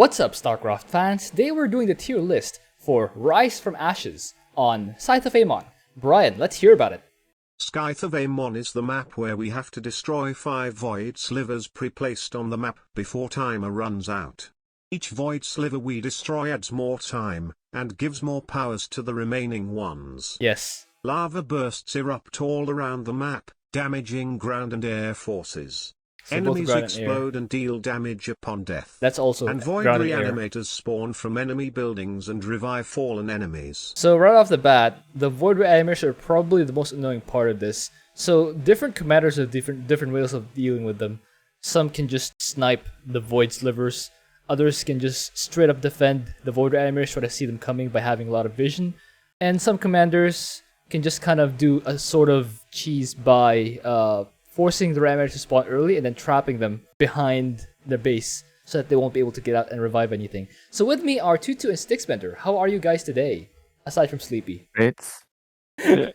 What's up, Starcraft fans? Today we're doing the tier list for Rise from Ashes on Scythe of Amon. Brian, let's hear about it. Scythe of Amon is the map where we have to destroy 5 void slivers pre-placed on the map before timer runs out. Each void sliver we destroy adds more time, and gives more powers to the remaining ones. Yes. Lava bursts erupt all around the map, damaging ground and air forces. So both Enemies ground and air. explode and deal damage upon death. That's also And void ground and air. reanimators spawn from enemy buildings and revive fallen enemies. So right off the bat, the Void Reanimators are probably the most annoying part of this. So different commanders have different ways of dealing with them. Some can just snipe the Void Slivers. Others can just straight up defend the Void Reanimators, try to see them coming by having a lot of vision. And some commanders can just kind of do a sort of cheese by forcing the Reanimators to spawn early and then trapping them behind their base so that they won't be able to get out and revive anything. So with me are Tutu and Stixbender. How are you guys today? Aside from sleepy. Great. I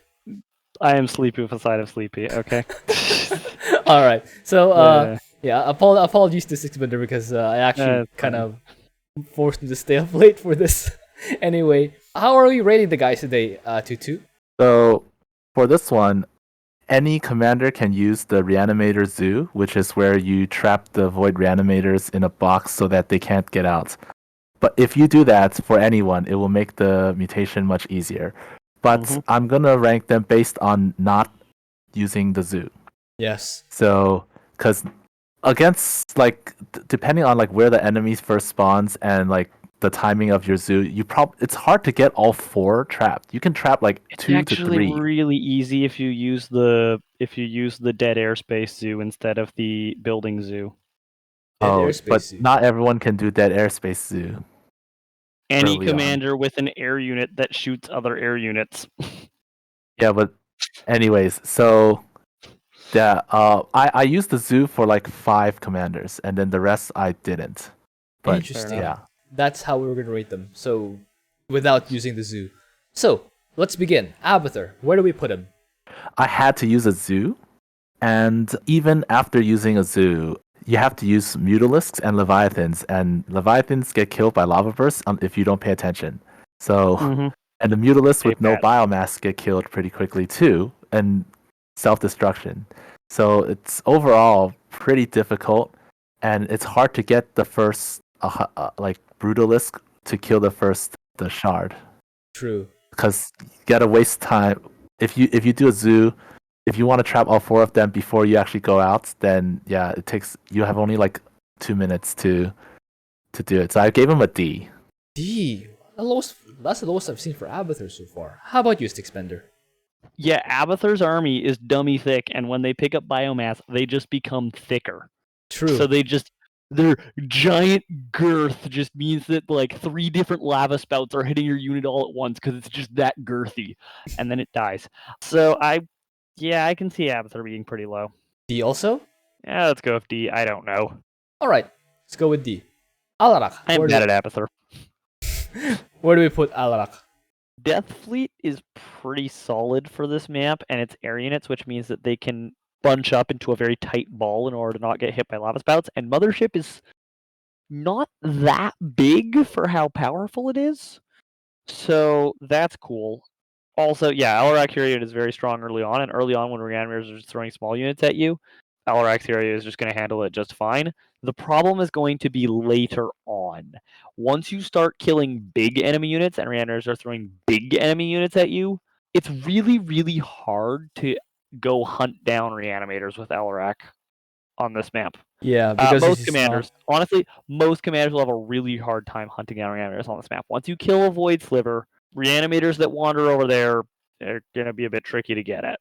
am sleepy with a side of sleepy, okay? Alright. So Yeah. apologies to Stixbender because I actually kind of forced him to stay up late for this. Anyway, how are we rating the guys today, Tutu? So, for this one, any commander can use the Reanimator Zoo, which is where you trap the Void Reanimators in a box so that they can't get out. But if you do that for anyone, it will make the mutation much easier. But I'm gonna rank them based on not using the zoo. Yes. So, because against depending on where the enemy first spawns and the timing of your zoo, it's hard to get all 4 trapped. You can trap 2 to 3. It's actually really easy if you use the dead airspace zoo instead of the building zoo. Dead airspace but zoo. not everyone can do dead airspace zoo. Any Early on. commander with an air unit that shoots other air units. Yeah, but anyways, so yeah, I used the zoo for 5 commanders, and then the rest I didn't. But Interesting. yeah. That's how we were going to rate them. So, without using the zoo. So, let's begin. Abathur, where do we put him? I had to use a zoo, and even after using a zoo, you have to use Mutalisks and Leviathans, and Leviathans get killed by lava bursts if you don't pay attention. So, and the Mutalisks with no biomass get killed pretty quickly too, and self-destruction. So it's overall pretty difficult, and it's hard to get the first Brutalisk to kill the shard. True. Because you gotta waste time. If you do a zoo, if you want to trap all 4 of them before you actually go out, then yeah, you have only 2 minutes to do it. So I gave him a D. D. That's the lowest I've seen for Abathur so far. How about you, Stixbender? Yeah, Abathur's army is dummy thick, and when they pick up biomass, they just become thicker. True. So their giant girth just means that 3 different lava spouts are hitting your unit all at once because it's just that girthy, and then it dies. So I can see Abathur being pretty low. D also? Yeah, let's go with D. I don't know. Alright, let's go with D. Alarak. I'm bad at Abathur. Where do we put Alarak? Death Fleet is pretty solid for this map, and it's air units, which means that they can bunch up into a very tight ball in order to not get hit by lava spouts. And Mothership is not that big for how powerful it is, so that's cool. Also, yeah, Alarak hero unit is very strong early on, and early on when Reanimators are just throwing small units at you, Alarak's hero is just going to handle it just fine. The problem is going to be later on. Once you start killing big enemy units and Reanimators are throwing big enemy units at you, it's really, really hard to go hunt down Reanimators with Alarak on this map. Yeah, because most commanders will have a really hard time hunting down Reanimators on this map. Once you kill a Void Sliver, Reanimators that wander over there are going to be a bit tricky to get at.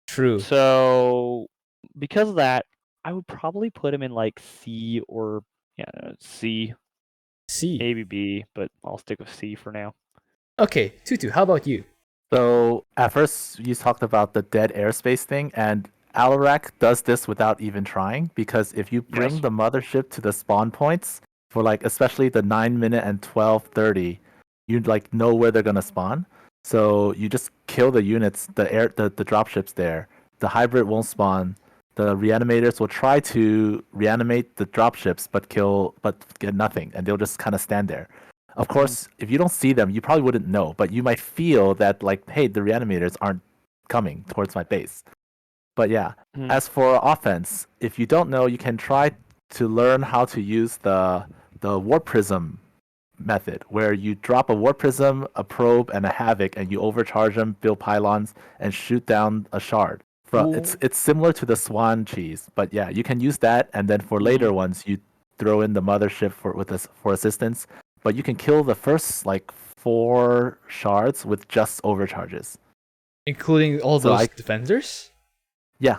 True. So, because of that, I would probably put him in C or C. C. Maybe B, but I'll stick with C for now. Okay, Tutu, how about you? So at first you talked about the dead airspace thing, and Alarak does this without even trying, because if you bring the mothership to the spawn points for especially the 9-minute and 12:30, you know where they're gonna spawn. So you just kill the units, the dropships there. The hybrid won't spawn. the reanimators will try to reanimate the dropships, but get nothing, and they'll just kind of stand there. Of course, if you don't see them, you probably wouldn't know, but you might feel that like, hey, the reanimators aren't coming towards my base. But yeah, as for offense, if you don't know, you can try to learn how to use the warp prism method, where you drop a warp prism, a probe, and a havoc, and you overcharge them, build pylons, and shoot down a shard. It's similar to the Swann cheese, but yeah, you can use that, and then for later ones, you throw in the mothership for assistance. But you can kill the first like 4 shards with just overcharges, including all those defenders. Yeah.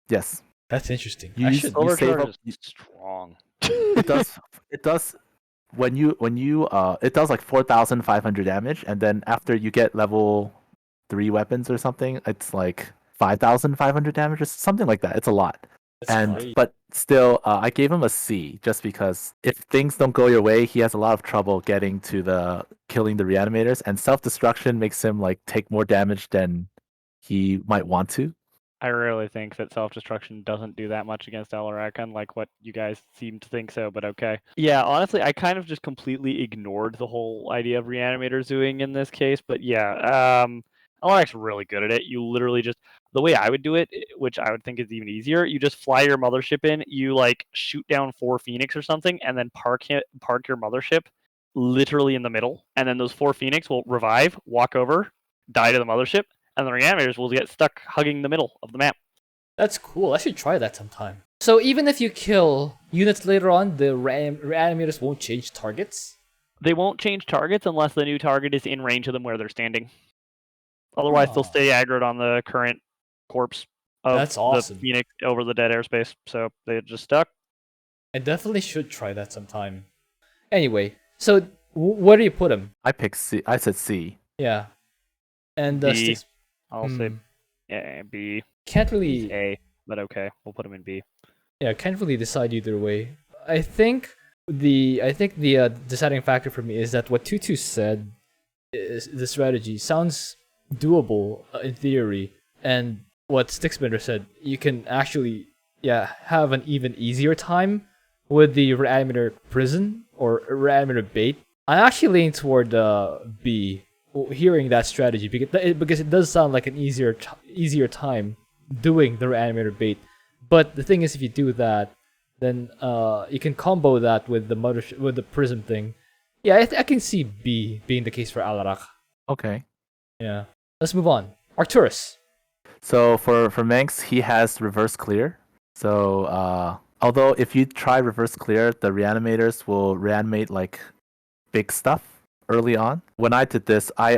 Yes. That's interesting. You save up. Is strong. It does. When you it does like 4,500 damage, and then after you get level 3 weapons or something, it's like 5,500 damage or something like that. It's a lot. But still, I gave him a C just because if things don't go your way, he has a lot of trouble getting to killing the reanimators, and self-destruction makes him like take more damage than he might want to. I really think that self-destruction doesn't do that much against Alarak, unlike what you guys seem to think so, but okay. Yeah, honestly, I kind of just completely ignored the whole idea of Reanimators doing in this case, but yeah, Alarak's really good at it. You literally just, the way I would do it, which I would think is even easier, you just fly your mothership in, you like shoot down 4 Phoenix or something, and then park your mothership literally in the middle, and then those 4 Phoenix will revive, walk over, die to the mothership, and the reanimators will get stuck hugging the middle of the map. That's cool. I should try that sometime. So even if you kill units later on, the reanimators won't change targets? They won't change targets unless the new target is in range of them where they're standing. Otherwise, they'll stay aggroed on the current corpse of the Phoenix over the dead airspace. So they're just stuck. I definitely should try that sometime. Anyway, so where do you put him? I picked C. I said C. Yeah. And B. I'll say B. Can't really A, but okay, we'll put him in B. Yeah, can't really decide either way. I think the deciding factor for me is that what Tutu said is the strategy sounds doable in theory, and what Sticksbender said, you can actually have an even easier time with the reanimator prison or reanimator bait. I'm actually leaning toward B. Hearing that strategy because it does sound like an easier time doing the reanimator bait, but the thing is, if you do that, then you can combo that with the prism thing. Yeah, I can see B being the case for Alarak. Okay. Yeah. Let's move on. Arcturus. So for Manx, he has reverse clear. So although if you try reverse clear, the reanimators will reanimate like big stuff early on. When I did this, I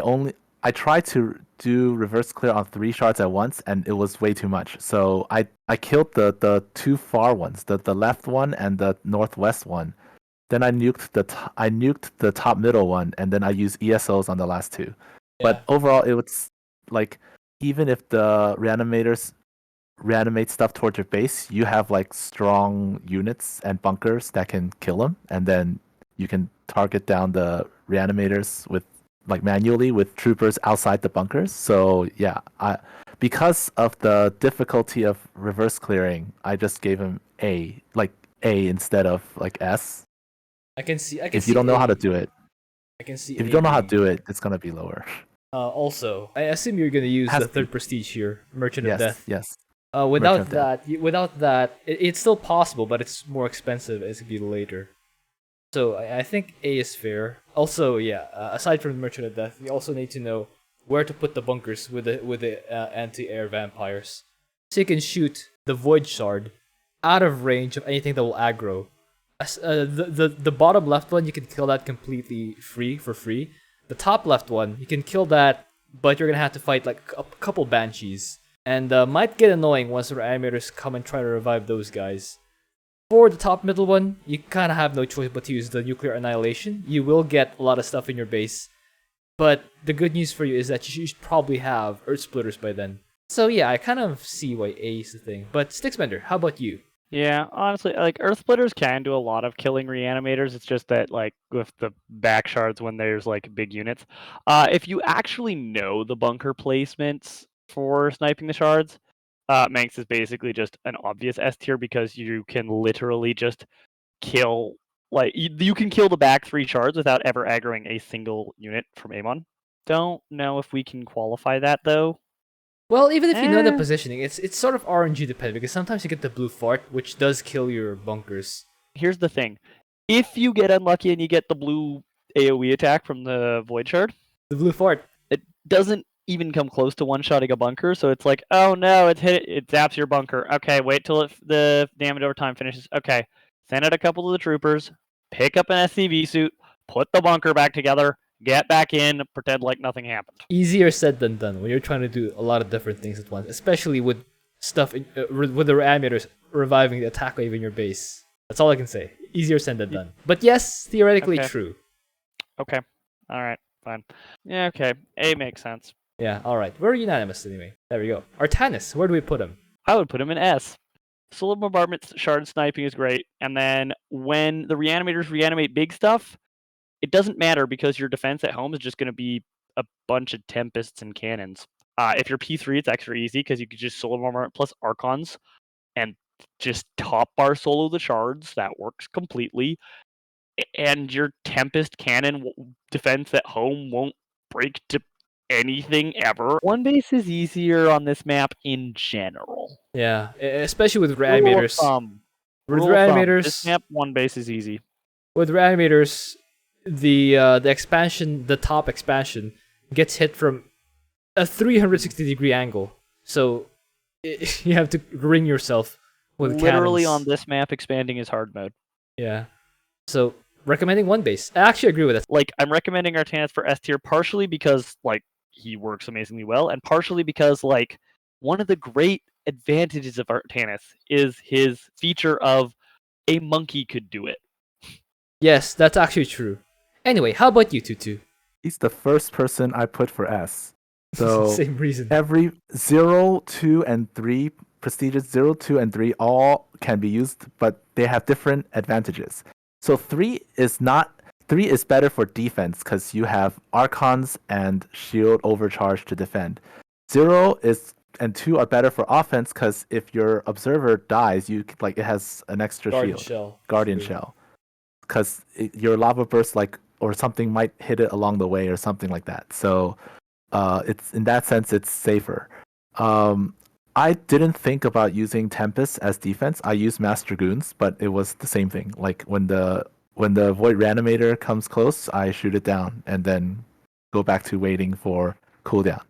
tried to do reverse clear on 3 shards at once, and it was way too much. So I killed the 2 far ones, the left one and the northwest one. Then I nuked the top middle one, and then I used ESOs on the last 2. Yeah. But overall, it was like, even if the reanimators reanimate stuff towards your base, you have like strong units and bunkers that can kill them, and then you can target down the reanimators with like manually with troopers outside the bunkers. So yeah, because of the difficulty of reverse clearing, I just gave him A instead of like S. I can see. If you don't know how to do it, I can see. If you don't know how to do it, it's gonna be lower. Also, I assume you're gonna use the 3rd prestige here, Merchant of Death. Yes. Without that, it's still possible, but it's more expensive. It's gonna be later. So I think A is fair. Also, aside from the Merchant of Death, you also need to know where to put the bunkers with the anti-air vampires, so you can shoot the Void Shard out of range of anything that will aggro. The bottom left one, you can kill that completely for free. The top left one, you can kill that, but you're gonna have to fight like a couple banshees, and might get annoying once the reanimators come and try to revive those guys. For the top middle one, you kind of have no choice but to use the Nuclear Annihilation. You will get a lot of stuff in your base, but the good news for you is that you should probably have Earth Splitters by then. So yeah, I kind of see why A is the thing. But Sticksbender, how about you? Yeah, honestly, like Earth Splitters can do a lot of killing reanimators. It's just that like with the back shards when there's like big units. If you actually know the bunker placements for sniping the shards, Manx is basically just an obvious S tier because you can literally just kill, like, you can kill the back 3 shards without ever aggroing a single unit from Amon. Don't know if we can qualify that, though. Well, even if you know the positioning, it's sort of RNG dependent, because sometimes you get the blue fart, which does kill your bunkers. Here's the thing. If you get unlucky and you get the blue AoE attack from the Void Shard, The blue fart. it doesn't even come close to one-shotting a bunker, so it's like, oh no, it zaps your bunker. Okay, wait till the damage over time finishes. Okay, send out a couple of the troopers, pick up an SCV suit, put the bunker back together, get back in, pretend like nothing happened. Easier said than done when you're trying to do a lot of different things at once, especially with stuff with the Reanimators reviving the attack wave in your base. That's all I can say. Easier said than done. But yes, theoretically true. Okay. All right. Fine. Yeah. Okay. A makes sense. Yeah. All right. We're unanimous anyway. There we go. Artanis. Where do we put him? I would put him in S. Solid bombardment, shard sniping is great, and then when the Reanimators reanimate big stuff, it doesn't matter because your defense at home is just going to be a bunch of Tempests and cannons. If you're P3, it's extra easy because you could just solo bombardment plus Archons and just top bar solo the shards. That works completely. And your Tempest cannon defense at home won't break to anything ever. One base is easier on this map in general. Yeah, especially with Reanimators. With Reanimators, this map, one base is easy. With Reanimators, the expansion, the top expansion, gets hit from a 360-degree angle. So you have to ring yourself with literally cannons. On this map, expanding is hard mode. Yeah. So recommending one base. I actually agree with that. Like, I'm recommending Artanis for S tier partially because like he works amazingly well, and partially because like one of the great advantages of Artanis is his feature of a monkey could do it. Yes, that's actually true. Anyway, how about you, Tutu? He's the first person I put for S. So same reason. Every 0, 2, and 3 prestigious 0, 2, and 3 all can be used, but they have different advantages. So 3 is better for defense because you have Archons and Shield Overcharge to defend. 0 and 2 are better for offense because if your observer dies, it has an extra shield. Guardian Shell. Because your lava burst or something might hit it along the way or something like that. So it's in that sense it's safer. I didn't think about using Tempest as defense. I used Mass Dragoons, but it was the same thing. Like when the Void Reanimator comes close, I shoot it down and then go back to waiting for cooldown.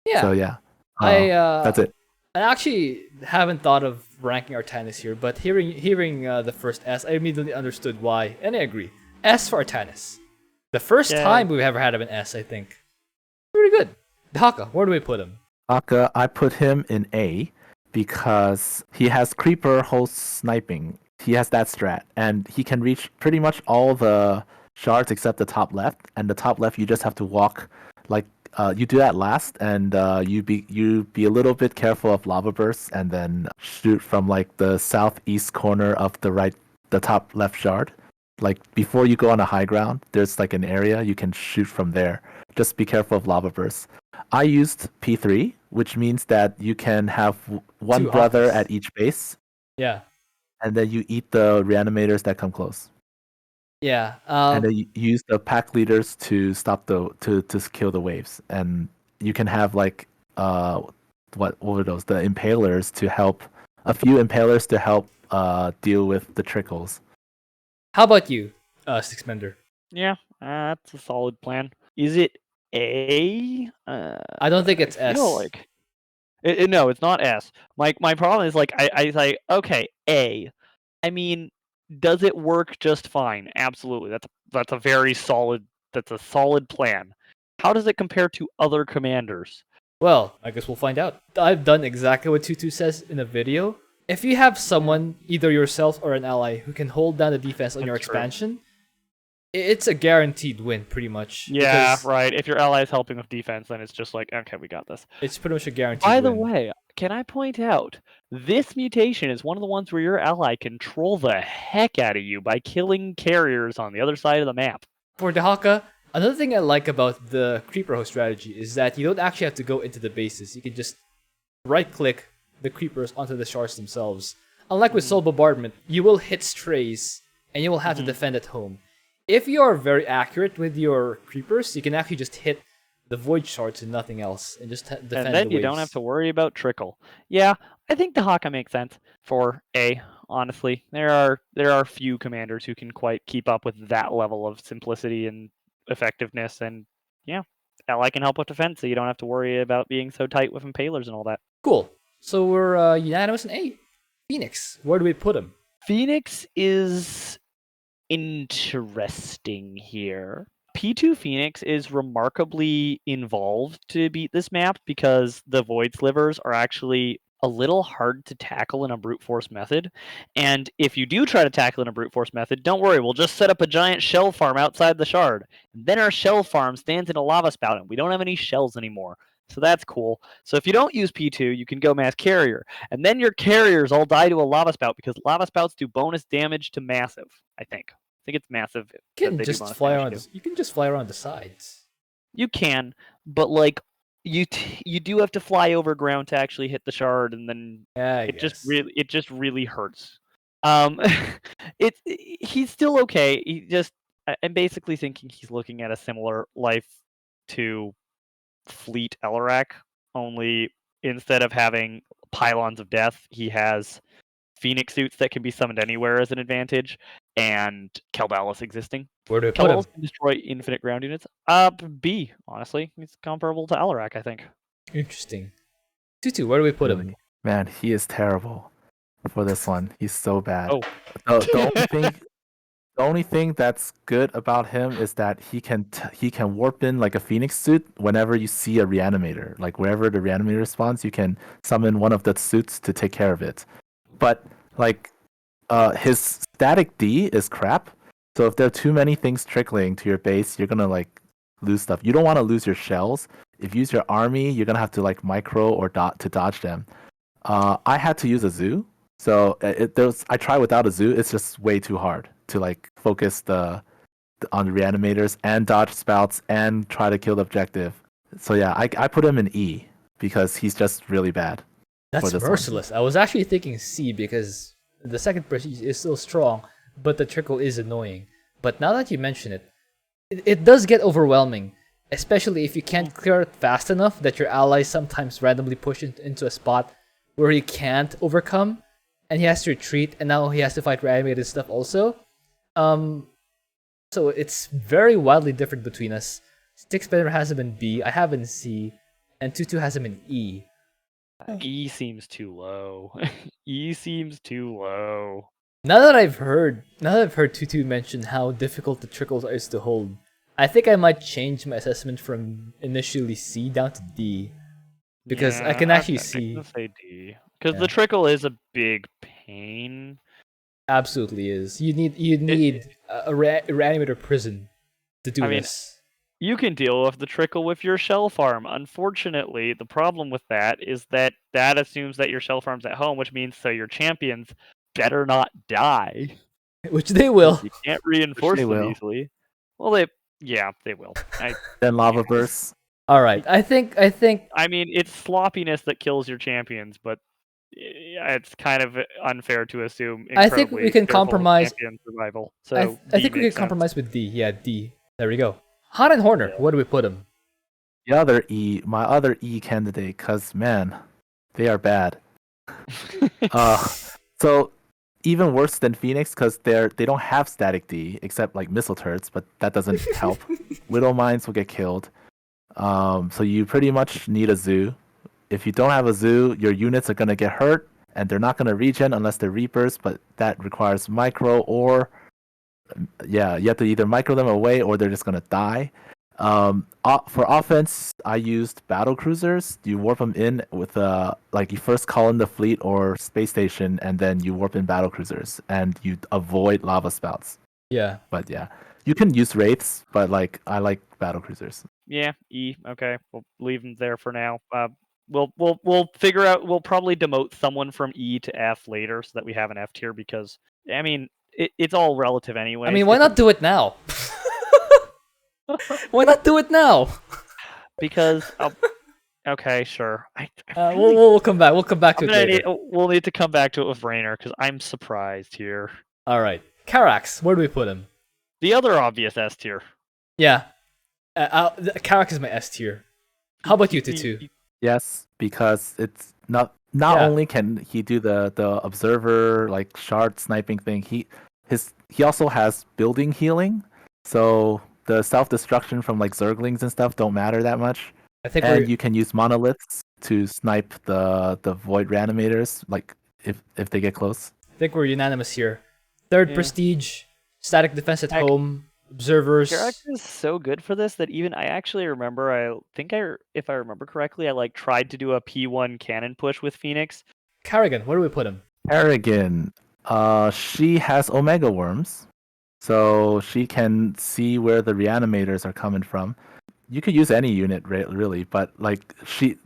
Yeah. So yeah, that's it. I actually haven't thought of ranking Artanis here, but hearing the first S, I immediately understood why, and I agree. S for Artanis. The first time we've ever had him an S, I think. Pretty good. Dehaka, where do we put him? Dehaka, I put him in A because he has Creeper host sniping. He has that strat, and he can reach pretty much all the shards except the top left. And the top left, you just have to walk you do that last, and you be a little bit careful of lava bursts, and then shoot from the southeast corner of the top left shard. Like before you go on a high ground, there's an area you can shoot from there. Just be careful of lava bursts. I used P3, which means that you can have one brother at each base. Yeah. And then you eat the reanimators that come close. Yeah. And then you use the pack leaders to stop to kill the waves. And you can have what were those? The impalers to help, a few impalers to help deal with the trickles. How about you, Sixmender? Yeah, that's a solid plan. Is it A? I don't think it's S. No, it's not S. My problem is I say okay, A. I mean, does it work just fine? Absolutely. That's a very solid. That's a solid plan. How does it compare to other commanders? Well, I guess we'll find out. I've done exactly what Tutu says in the video. If you have someone, either yourself or an ally, who can hold down the defense on your expansion, it's a guaranteed win, pretty much. Yeah, right. If your ally is helping with defense, then it's just okay, we got this. It's pretty much a guaranteed win. By the way, can I point out, this mutation is one of the ones where your ally can troll the heck out of you by killing carriers on the other side of the map. For Dehaka, another thing I like about the Creeper host strategy is that you don't actually have to go into the bases. You can just right-click, the creepers onto the shards themselves. Unlike with Soul Bombardment, you will hit strays, and you will have to defend at home. If you are very accurate with your creepers, you can actually just hit the void shards and nothing else, and just defend the waves. And then you don't have to worry about trickle. Yeah, I think Dehaka makes sense for A. Honestly, there are few commanders who can quite keep up with that level of simplicity and effectiveness, and yeah, Ally can help with defense, so you don't have to worry about being so tight with impalers and all that. Cool. So we're unanimous in A. Phoenix, where do we put him? Phoenix is interesting here. P2 Phoenix is remarkably involved to beat this map because the Void Slivers are actually a little hard to tackle in a brute force method. And if you do try to tackle in a brute force method, don't worry, we'll just set up a giant shell farm outside the shard. And then our shell farm stands in a lava spout and we don't have any shells anymore. So that's cool. So if you don't use P2, you can go mass carrier. And then your carriers all die to a lava spout because lava spouts do bonus damage to massive, I think. I think it's massive. You can just fly around. You can just fly around the sides. You can, but like you do have to fly over ground to actually hit the shard, and then it just really hurts. He's still okay. I'm basically thinking he's looking at a similar life to Fleet Alarak, only instead of having pylons of death, he has Phoenix suits that can be summoned anywhere as an advantage, and Kelbalis existing. Where do we put him? Kelbalis can destroy infinite ground units. B, honestly. It's comparable to Alarak, I think. Interesting. Tutu, where do we put him? Man, he is terrible for this one. He's so bad. Oh. The only thing that's good about him is that he can warp in like a Phoenix suit whenever you see a Reanimator. Like wherever the Reanimator spawns, you can summon one of the suits to take care of it. But like his static D is crap. So if there are too many things trickling to your base, you're gonna like lose stuff. You don't want to lose your shells. If you use your army, you're gonna have to like micro or to dodge them. I had to use a zoo, so I tried without a zoo. It's just way too hard to like focus on the Reanimators and dodge spouts and try to kill the objective. So yeah, I put him in E because he's just really bad. That's merciless. I was actually thinking C because the second prestige is still strong, but the trickle is annoying. But now that you mention it, it does get overwhelming, especially if you can't clear it fast enough that your allies sometimes randomly push into a spot where he can't overcome, and he has to retreat, and now he has to fight reanimated stuff also. So it's very wildly different between us. Stickspinner has him in B, I have him in C, and Tutu has him in E. E seems too low. E seems too low. Now that I've heard Tutu mention how difficult the trickles is to hold, I think I might change my assessment from initially C down to D, because I can actually see. I can say D because the trickle is a big pain. Absolutely is. You need a reanimator prison to do this. You can deal with the trickle with your shell farm. Unfortunately, the problem with that is that assumes that your shell farm's at home, which means so your champions better not die. Which they will. You can't reinforce them easily. Well, they will. Then lava bursts. All right, I think. I mean, it's sloppiness that kills your champions, but it's kind of unfair to assume. I think we can compromise. Champion survival. So I think we can compromise with D. Yeah, D. There we go. Han and Horner, where do we put him? The other E, my other E candidate, because man, they are bad. So even worse than Phoenix because they don't have static D except like missile turrets, but that doesn't help. Widow mines will get killed. So you pretty much need a zoo. If you don't have a zoo, your units are gonna get hurt, and they're not gonna regen unless they're Reapers, but that requires micro or you have to either micro them away or they're just gonna die. For offense, I used battle cruisers. You warp them in with like you first call in the fleet or space station, and then you warp in battle cruisers, and you avoid lava spouts. Yeah. But yeah, you can use wraiths, but like I like battle cruisers. Yeah, E. Okay, we'll leave them there for now. We'll figure out. We'll probably demote someone from E to F later, so that we have an F tier. Because I mean, it's all relative anyway. I mean, why not do it now? Why not do it now? Because Okay, sure. I We'll, really, we'll come back. We'll come back to I'm it gonna later. we'll need to come back to it with Raynor because I'm surprised here. All right, Karax. Where do we put him? The other obvious S tier. Yeah, Karax is my S tier. How about you, Tutu? Yes, because it's not Yeah. only can he do the observer like shard sniping thing, he also has building healing. So the self destruction from like zerglings and stuff don't matter that much. I think And we're you can use monoliths to snipe the void reanimators, like if they get close. I think we're unanimous here. Third Yeah. prestige, static defense at Heck, home, observers. Karax is so good for this that even I actually remember. If I remember correctly, I like tried to do a P1 cannon push with Fenix. Kerrigan, where do we put him? Kerrigan, she has omega worms, so she can see where the reanimators are coming from. You could use any unit really, but like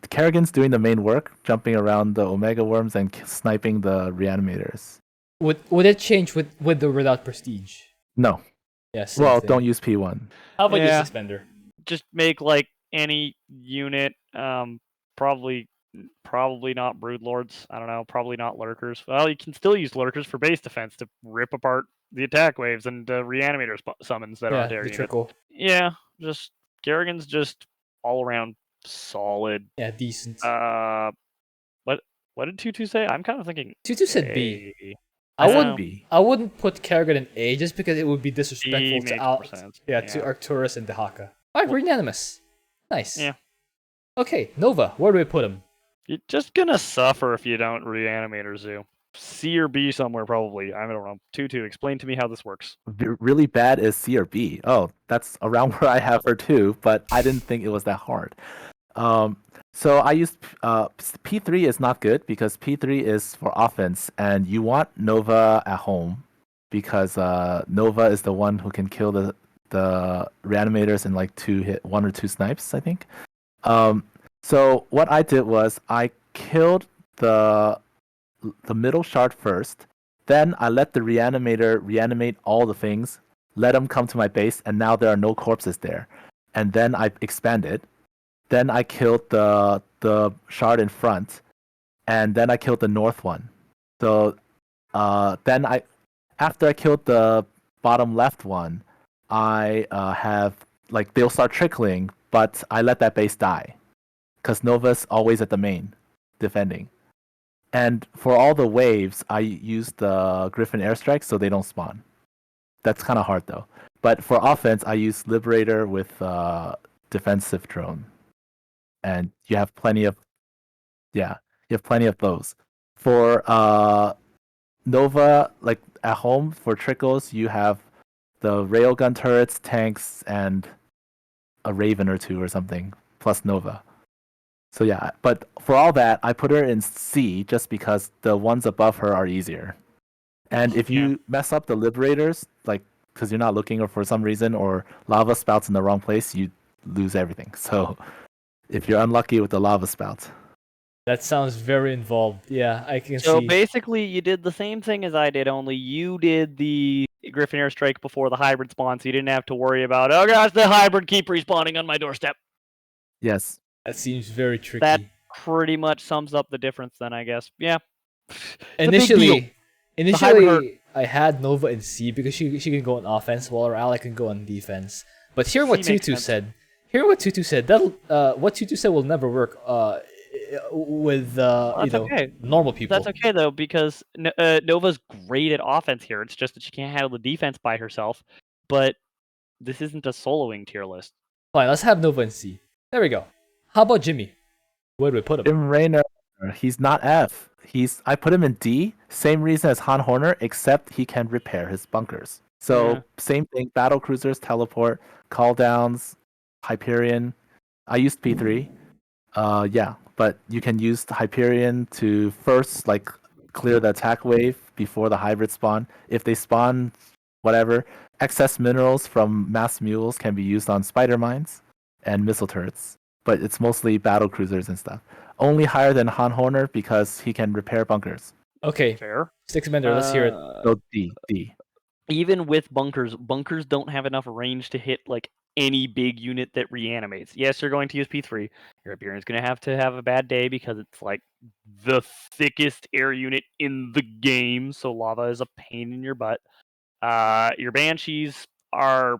Kerrigan's doing the main work, jumping around the omega worms and sniping the reanimators. Would it change with or without prestige? No, Yes. well, don't use P1. How about Yeah. you, Suspender? Just make like any unit. Probably not broodlords. I don't know. Probably not lurkers. Well, you can still use lurkers for base defense to rip apart the attack waves and reanimator summons that aren't Yeah, air the units. trickle. Yeah, just Kerrigan's just all around solid. Yeah, decent. What did Tutu say? I'm kind of thinking Tutu said B. A. I I said wouldn't. B. I wouldn't put Kerrigan in A just because it would be disrespectful B to makes Al. more sense. Yeah, to Arcturus and Dehaka. Alright, we're unanimous. Nice. Yeah. Okay, Nova, where do we put him? You're just gonna suffer if you don't reanimator zoo. C or B somewhere probably. I don't know. Tutu, explain to me how this works. Really bad is C or B. Oh, that's around where I have her too, but I didn't think it was that hard. So I used P3 is not good because P3 is for offense, and you want Nova at home because Nova is the one who can kill the reanimators in like 1 or 2 snipes, I think. So what I did was I killed the middle shard first, then I let the reanimator reanimate all the things, let them come to my base, and now there are no corpses there. And then I expanded. Then I killed the shard in front, and then I killed the north one. So then after I killed the bottom left one, I have like they'll start trickling, but I let that base die because Nova's always at the main defending. And for all the waves, I use the Griffin airstrikes so they don't spawn. That's kind of hard though. But for offense, I use Liberator with defensive drone, and you have plenty of those. For Nova, like at home for trickles, you have the railgun turrets, tanks, and a Raven or two or something plus Nova. So yeah, but for all that, I put her in C just because the ones above her are easier. And if you mess up the liberators, like because you're not looking or for some reason, or lava spouts in the wrong place, you lose everything. So if you're unlucky with the lava spouts. That sounds very involved. Yeah, I can So see. basically, you did the same thing as I did, only you did the Griffin airstrike before the hybrid spawn, so you didn't have to worry about, oh gosh, the hybrid keep respawning on my doorstep. Yes. That seems very tricky. That pretty much sums up the difference then, I guess. Yeah. It's a big deal. Initially, I had Nova in C because she can go on offense while our ally can go on defense. But hear what C makes Tutu sense. said. Hear what Tutu said. That what Tutu said will never work with That's okay. normal people. That's okay though, because Nova's great at offense here. It's just that she can't handle the defense by herself. But this isn't a soloing tier list. Fine, let's have Nova in C. There we go. How about Jimmy? Where do we put him? Jim Raynor, he's not F. I put him in D. Same reason as Han Horner, except he can repair his bunkers. So Yeah. same thing. Battle cruisers, teleport, call downs, Hyperion. I used P3. Yeah, but you can use the Hyperion to first like clear the attack wave before the hybrid spawn. If they spawn, whatever, excess minerals from mass mules can be used on spider mines and missile turrets. But it's mostly battle cruisers and stuff. Only higher than Han Horner because he can repair bunkers. Okay, Fair. Sixbender, let's hear it. So D. Even with bunkers don't have enough range to hit like any big unit that reanimates. Yes, you're going to use P3. Your Hyperion's going to have a bad day because it's like the thickest air unit in the game, so lava is a pain in your butt. Your Banshees are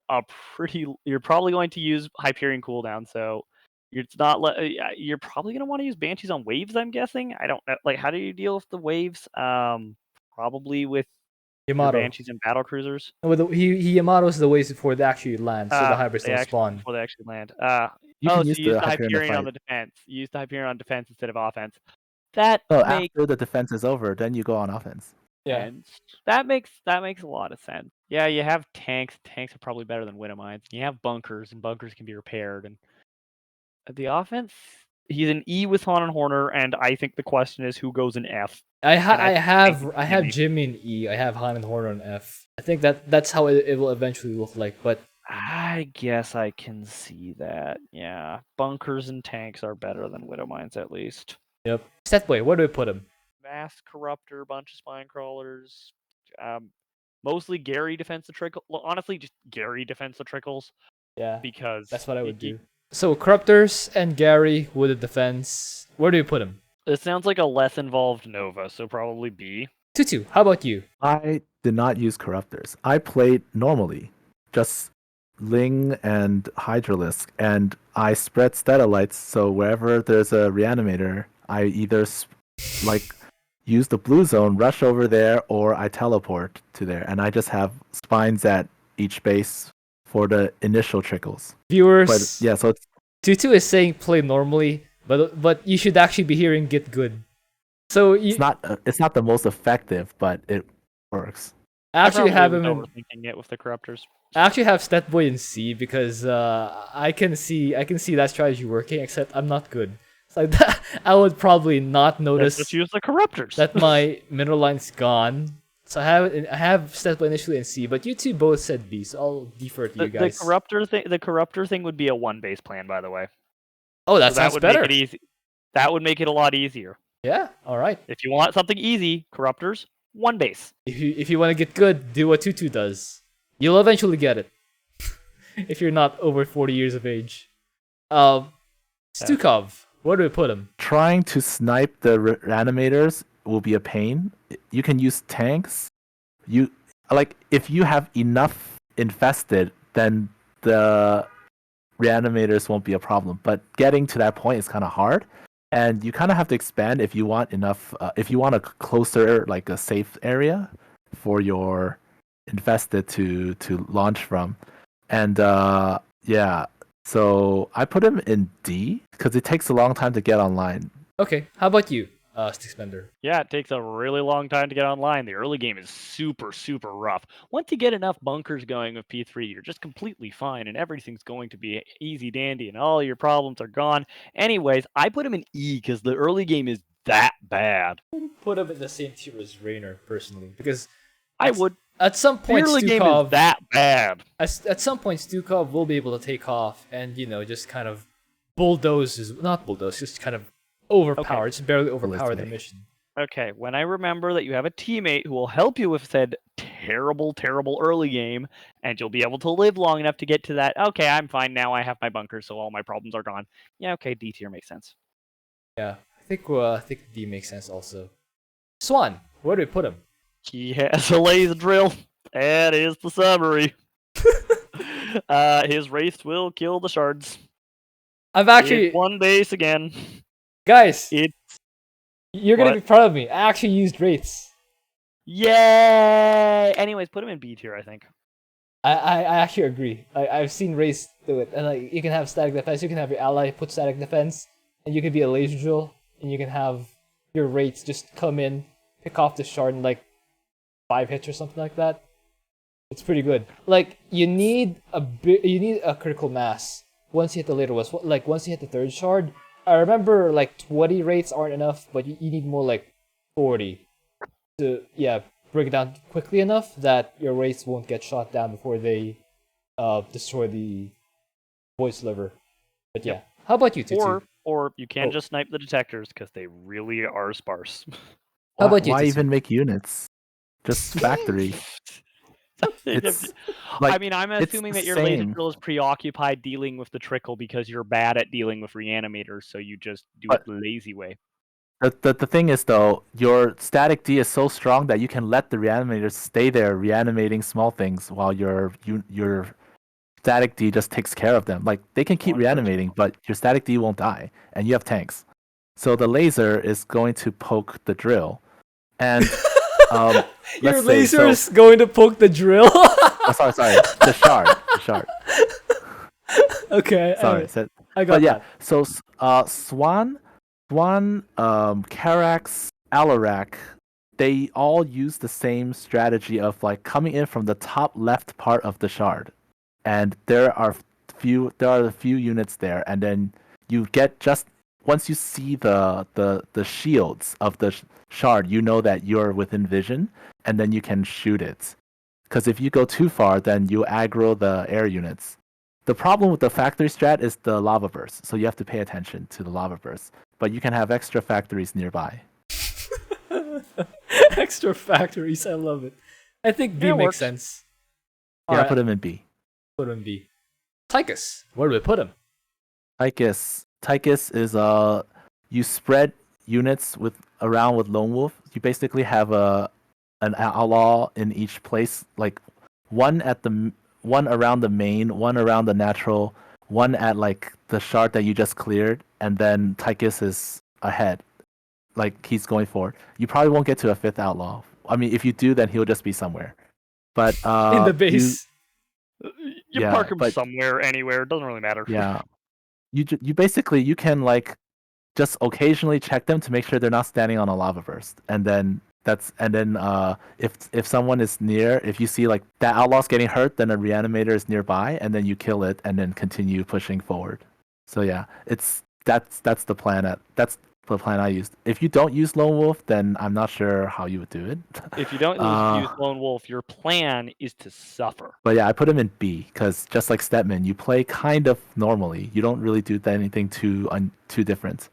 a pretty. You're probably going to use Hyperion cooldown, so you're probably going to want to use Banshees on waves. I'm guessing. I don't know. Like, how do you deal with the waves? Probably with your Yamato. Banshees and battle cruisers. He Yamato's the ways before they actually land, so the hybrids don't spawn. Before they actually land. You So can you use use the the Hyperion on fight. the defense. You use the Hyperion on defense instead of offense. That No, makes after the defense is over, then you go on offense. Yeah. sense. That makes a lot of sense. Yeah, you have tanks. Tanks are probably better than Widow Mines. You have bunkers, and bunkers can be repaired. And the offense, he's an E with Han and Horner, and I think the question is who goes in F. I have Jimmy. Jimmy in E. I have Han and Horner on F. I think that's how it will eventually look like. But I guess I can see that. Yeah, bunkers and tanks are better than Widow Mines at least. yep. Setboy, where do we put him? Mass Corruptor, bunch of spine crawlers. Mostly Gary defense the trickle. Well, honestly, just Gary defense the trickles. Yeah, Because that's what I would do. So Corruptors and Gary with the defense. Where do you put him? It sounds like a less involved Nova, so probably B. Tutu, how about you? I did not use corruptors. I played normally, just Ling and Hydralisk, and I spread Stellalites. So wherever there's a reanimator, I either use the blue zone, rush over there, or I teleport to there, and I just have spines at each base for the initial trickles. Viewers, But yeah, so it's Tutu is saying play normally, but you should actually be hearing get good. So you it's not the most effective, but it works. actually have him. Overthinking it with the Corruptors. I actually have Stetboy in C because I can see that strategy working. Except I'm not good. It's like that, I would probably not notice Just use the Corruptors. that my mineral line's gone. So I have Stetboy initially in C, but you two both said B, so I'll defer to you guys. The Corruptor thing would be a one base plan, by the way. Oh, that So sounds would better. Make it easy. That would make it a lot easier. Yeah, all right. If you want something easy, Corruptors, one base. If you want to get good, do what Tutu does. You'll eventually get it. If you're not over 40 years of age. Stukov, where do we put him? Trying to snipe the reanimators will be a pain. You can use tanks. If you have enough infested, then the reanimators won't be a problem. But getting to that point is kind of hard, and you kind of have to expand if you want enough. If you want a closer, like a safe area for your infested to launch from, and yeah. So I put him in D because it takes a long time to get online. Okay, how about you, Stickspender? Yeah, it takes a really long time to get online. The early game is super, super rough. Once you get enough bunkers going with P3, you're just completely fine, and everything's going to be easy dandy, and all your problems are gone. Anyways, I put him in E because the early game is that bad. I would put him in the same tier as Raynor, personally, because I would. at some The point early game is that bad. At some point Stukov will be able to take off and just kind of just kind of overpower, just barely overpower the mission. Okay, when I remember that you have a teammate who will help you with said terrible, terrible early game, and you'll be able to live long enough to get to that, okay, I'm fine now, I have my bunker, so all my problems are gone. Yeah, okay, D tier makes sense. Yeah, I think D makes sense also. Swann, where do we put him? He has a laser drill. That is the summary. His wraith will kill the shards. I've actually It's one base again. guys, It's you're gonna be proud of me. I actually used wraiths. yay. Anyways, put him in B tier, I think. I actually agree. I've seen wraiths do it, and like you can have static defense. You can have your ally put static defense, and you can be a laser drill, and you can have your wraiths just come in, pick off the shard in like 5 hits or something like that. It's pretty good. Like you need a critical mass once you hit the later ones. Like once you hit the third shard, I remember like 20 rates aren't enough, but you need more like 40 to break it down quickly enough that your rates won't get shot down before they destroy the void sliver. But yeah, how about you, Tutu? Or you can just snipe the detectors because they really are sparse. How about you, Why Tutu? even make units? Just factory. It's I like mean, I'm it's assuming the that your laser same, drill is preoccupied dealing with the trickle because you're bad at dealing with reanimators, so you just do it but the lazy way. the thing is though, your static D is so strong that you can let the reanimators stay there reanimating small things while your static D just takes care of them. Like they can keep reanimating, but your static D won't die, and you have tanks. So the laser is going to poke the drill, and Your let's say laser so. is going to poke the drill. Oh, sorry, the shard. Okay, Sorry, I but got yeah. that. So Swann, Karax, Alarak, they all use the same strategy of like coming in from the top left part of the shard, and there are a few units there, and then you get just once you see the shields of the shard, you know that you're within vision, and then you can shoot it. Because if you go too far, then you aggro the air units. The problem with the factory strat is the lava burst, so you have to pay attention to the lava burst. But you can have extra factories nearby. Extra factories, I love it. I think B Yeah, it makes works. sense. Yeah, I Alright, put him in B. put him B. Tychus, where do we put him? Tychus is you spread units around with Lone Wolf. You basically have an outlaw in each place, like one at one around the main, one around the natural, one at like the shard that you just cleared, and then Tychus is ahead, like he's going forward. You probably won't get to a fifth outlaw. I mean, if you do, then he'll just be somewhere. But In the base. You yeah, park him but anywhere, it doesn't really matter. yeah, you basically you can like just occasionally check them to make sure they're not standing on a lava burst, and then if someone is near, if you see like that outlaw's getting hurt, then a reanimator is nearby, and then you kill it and then continue pushing forward. So yeah, that's the plan. That's the plan I used. If you don't use Lone Wolf, then I'm not sure how you would do it. If you don't use Lone Wolf, your plan is to suffer. But yeah, I put him in B because just like Stetmann, you play kind of normally. You don't really do anything too different.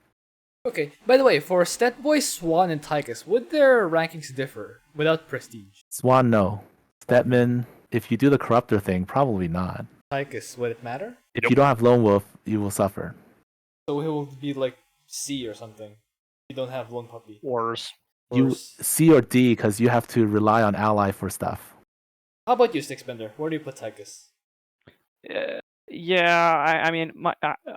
Okay, by the way, for Stetboy, Swann, and Tychus, would their rankings differ without prestige? Swann, no. Stetmann, if you do the corruptor thing, probably not. Tychus, would it matter? If you don't have Lone Wolf, you will suffer. So he will be like C or something. You don't have Lone Puppy. Worse. You Worse. C or D because you have to rely on ally for stuff. How about you, Sticksbender? Where do you put Tychus? Yeah, I mean,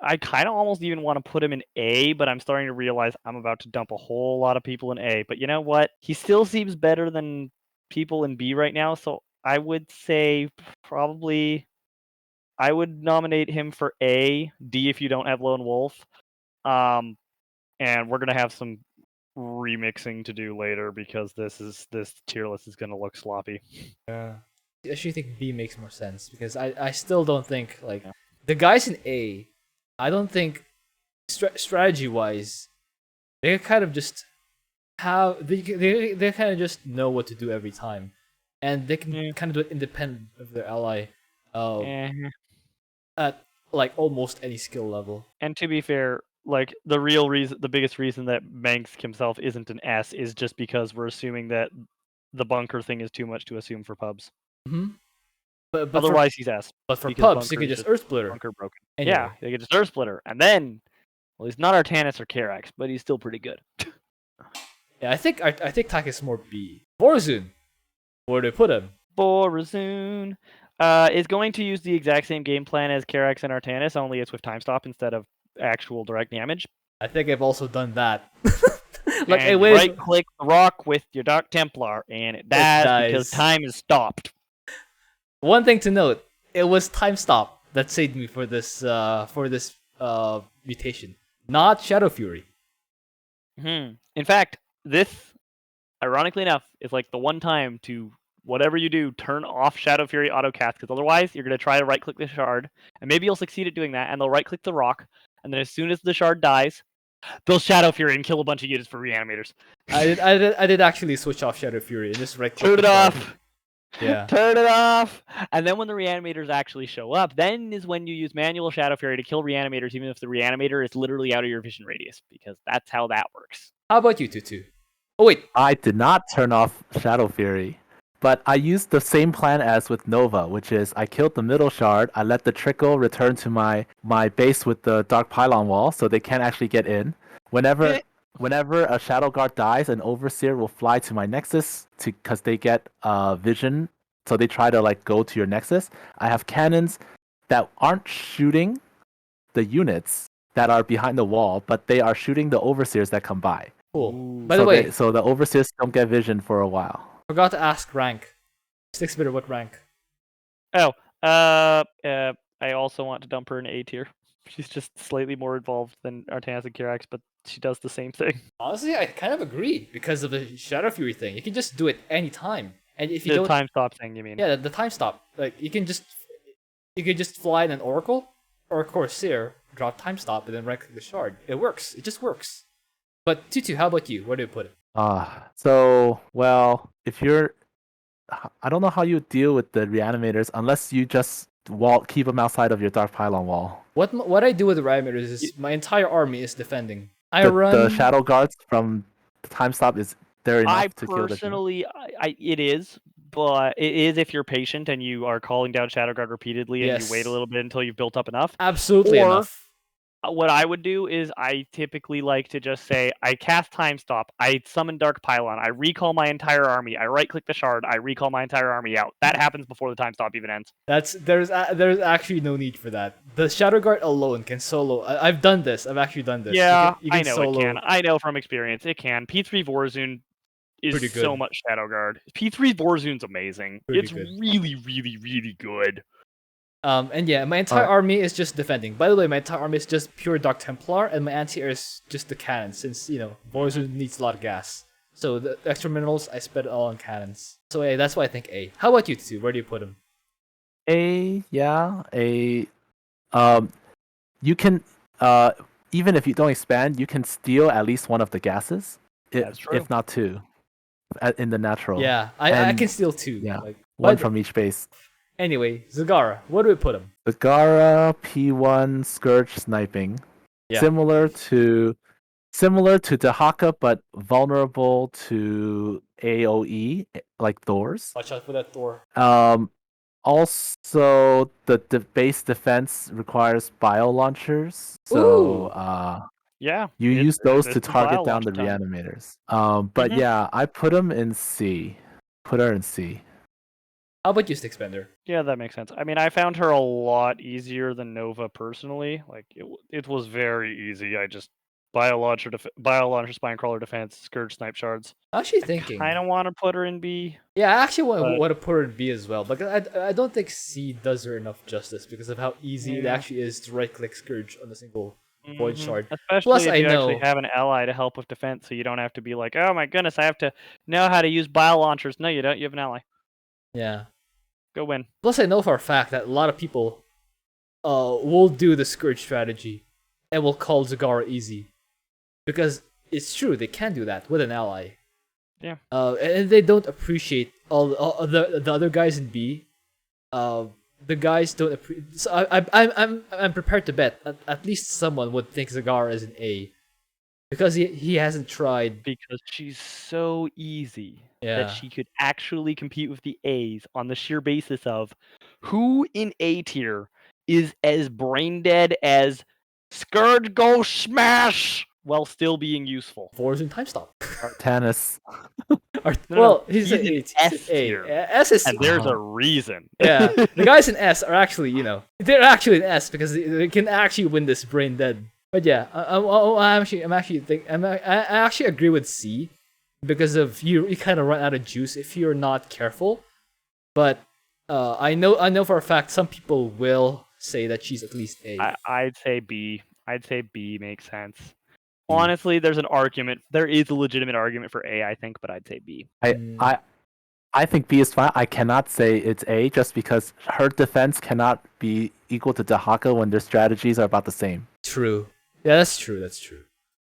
I kind of almost even want to put him in A, but I'm starting to realize I'm about to dump a whole lot of people in A. But you know what? He still seems better than people in B right now, so I would say probably I would nominate him for A, D if you don't have Lone Wolf. And we're gonna have some remixing to do later because this tier list is gonna look sloppy. Yeah. I actually think B makes more sense because I still don't think like Yeah. the guys in A. I don't think strategy wise, they kind of just have they kind of just know what to do every time, and they can kind of do it independent of their ally, at like almost any skill level. And to be fair, like the biggest reason that Manx himself isn't an S is just because we're assuming that the bunker thing is too much to assume for pubs. Mm-hmm. But Otherwise, he's S. for Because pubs, you bunker could is just Earth Splitter. bunker broken. Anyway. Yeah, they could just Earth Splitter, and then, well, he's not Artanis or Karax, but he's still pretty good. Yeah, I think Tychus is more B. Vorazun, where do you put him? Vorazun is going to use the exact same game plan as Karax and Artanis, only it's with time stop instead of actual direct damage. I think I've also done that. Like, and right click the rock with your Dark Templar, and it dies because time is stopped. One thing to note: it was time stop that saved me for this mutation, not Shadow Fury. In fact, this, ironically enough, is like the one time to, whatever you do, turn off Shadow Fury autocast, because otherwise you're going to try to right-click the shard, and maybe you'll succeed at doing that, and they'll right-click the rock, and then as soon as the shard dies, they'll Shadow Fury and kill a bunch of units for reanimators. I did actually switch off Shadow Fury and just right-click. Turn it off! Yeah. Turn it off! And then when the reanimators actually show up, then is when you use manual Shadow Fury to kill reanimators, even if the reanimator is literally out of your vision radius, because that's how that works. How about you, Tutu? Oh wait, I did not turn off Shadow Fury But I used the same plan as with Nova, which is I killed the middle shard, I let the trickle return to my base with the Dark Pylon wall, so they can't actually get in. Whenever a Shadow Guard dies, an Overseer will fly to my Nexus because they get vision, so they try to like go to your Nexus. I have cannons that aren't shooting the units that are behind the wall, but they are shooting the Overseers that come by. Cool. By the way, so the Overseers don't get vision for a while. forgot to ask rank. Six bitter, what rank? Oh, I also want to dump her in A tier. She's just slightly more involved than Artanis and Karax, but she does the same thing. Honestly, I kind of agree because of the Shadow Fury thing. You can just do it anytime, and if you The don't, time stop thing, you mean? yeah, the time stop. Like you can just fly in an Oracle or a Corsair, drop time stop, and then right click the shard. It works. It just works. But Tutu, how about you? Where do you put it? If you're, I don't know how you deal with the Reanimators unless you just keep them outside of your Dark Pylon wall. What I do with the Reanimators is my entire army is defending. I run the Shadow Guards from the time stop is there enough to kill the. Personally, it is, but it is if you're patient and you are calling down Shadow Guard repeatedly and you wait a little bit until you've built up enough. Absolutely enough. What I would do is I typically like to just say, I cast Time Stop, I summon Dark Pylon, I recall my entire army, I right-click the shard, I recall my entire army out. That happens before the Time Stop even ends. There's actually no need for that. The Shadow Guard alone can solo. I've done this. I've actually done this. Yeah, you can I know solo. it can. I know from experience it can. P3 Vorazun is so much Shadow Guard. P3 Vorazun's amazing. It's really, really, really good. And yeah, my entire army is just defending. By the way, my entire army is just pure Dark Templar, and my anti-air is just the cannon, since, Vorazun needs a lot of gas. So the extra minerals, I spend it all on cannons. So yeah, that's why I think A. How about you two? Where do you put them? A, yeah, A. You can, even if you don't expand, you can steal at least one of the gases, if not two, in the natural. Yeah, I can steal two. Yeah, one from each base. Anyway, Zagara, where do we put him? Zagara P1 Scourge sniping, similar to Dehaka, but vulnerable to AOE like Thor's. Watch out for that Thor. Also, the base defense requires bio launchers, so you use those to target down the Reanimators. But yeah, I put them in C. Put her in C. How about you, Stickspender? Yeah, that makes sense. I mean, I found her a lot easier than Nova personally. Like, it was very easy. I just bio launcher, spine crawler defense, scourge snipe shards. Actually thinking. I don't want to put her in B. Yeah, I actually want to put her in B as well, but I don't think C does her enough justice because of how easy it actually is to right-click Scourge on a single void shard. Especially Plus, if you actually have an ally to help with defense, so you don't have to be like, oh my goodness, I have to know how to use bio launchers. No, you don't. You have an ally. Yeah. Go win. Plus, I know for a fact that a lot of people will do the Scourge strategy and will call Zagara easy. Because it's true, they can do that with an ally. Yeah. And they don't appreciate all the other guys in B. The guys don't appreciate. So I'm prepared to bet at least someone would think Zagara is an A. Because he hasn't tried. Because she's so easy that she could actually compete with the A's on the sheer basis of who in A tier is as brain dead as Scourge Go Smash while still being useful. Vorazun time stop. Artanis. He's in S tier. S is, and there's a reason. Yeah, the guys in S are actually, they're actually in S because they can actually win this brain dead. But yeah, I actually agree with C, because of you kind of run out of juice if you're not careful. But I know for a fact some people will say that she's at least A. I'd say B. I'd say B makes sense. Honestly, there is a legitimate argument for A, I think, but I'd say B. I think B is fine. I cannot say it's A just because her defense cannot be equal to Dehaka when their strategies are about the same. True. Yeah, that's true.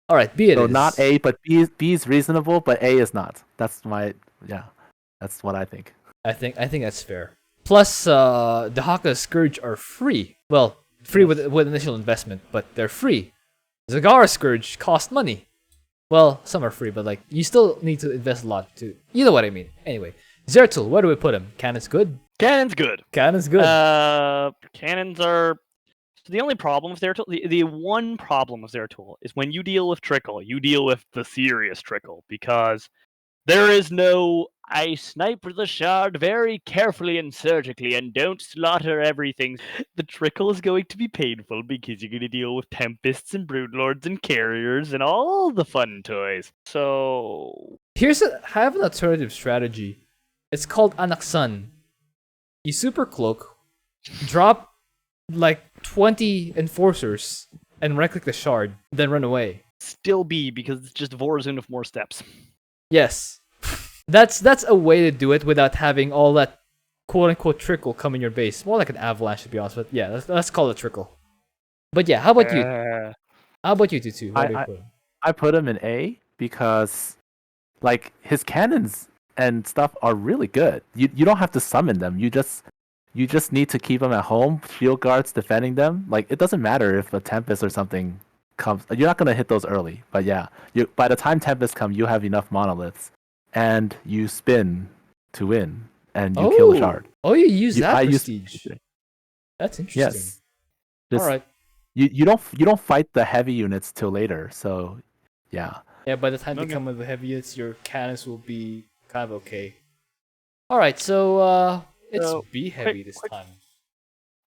All right, B it is. So not A, but B is reasonable, but A is not. That's what I think. I think that's fair. Plus, Dehaka Scourge are free. Well, free with initial investment, but they're free. Zagara Scourge cost money. Well, some are free, but you still need to invest a lot too. You know what I mean. Anyway, Zeratul, where do we put him? Cannon's good. Cannon's good. Cannon's good. Cannons are. So the only problem with Zeratul, the one problem with Zeratul is when you deal with Trickle, you deal with the serious Trickle, because there is no, I snipe the shard very carefully and surgically and don't slaughter everything. The Trickle is going to be painful because you're going to deal with Tempests and Broodlords and Carriers and all the fun toys. So... I have an alternative strategy. It's called Anaksan. You super cloak, drop like 20 enforcers, and right-click the shard, then run away. Still B, because it's just Vorazun with more steps. Yes. That's a way to do it without having all that quote-unquote trickle come in your base. More like an avalanche, to be honest, but yeah, let's call it trickle. But yeah, how about you? How about you, Tutu? Where do you put him? I put him in A because, like, his cannons and stuff are really good. You don't have to summon them. You just need to keep them at home, shield guards defending them. Like, it doesn't matter if a Tempest or something comes. You're not gonna hit those early. But yeah, by the time Tempest come, you have enough monoliths, and you spin to win, and you kill the shard. Oh, you use that prestige. That's interesting. Yes. All right. You don't fight the heavy units till later. So, yeah. Yeah, by the time they come with the heavy units, your cannons will be kind of okay. All right, so it's B heavy this time.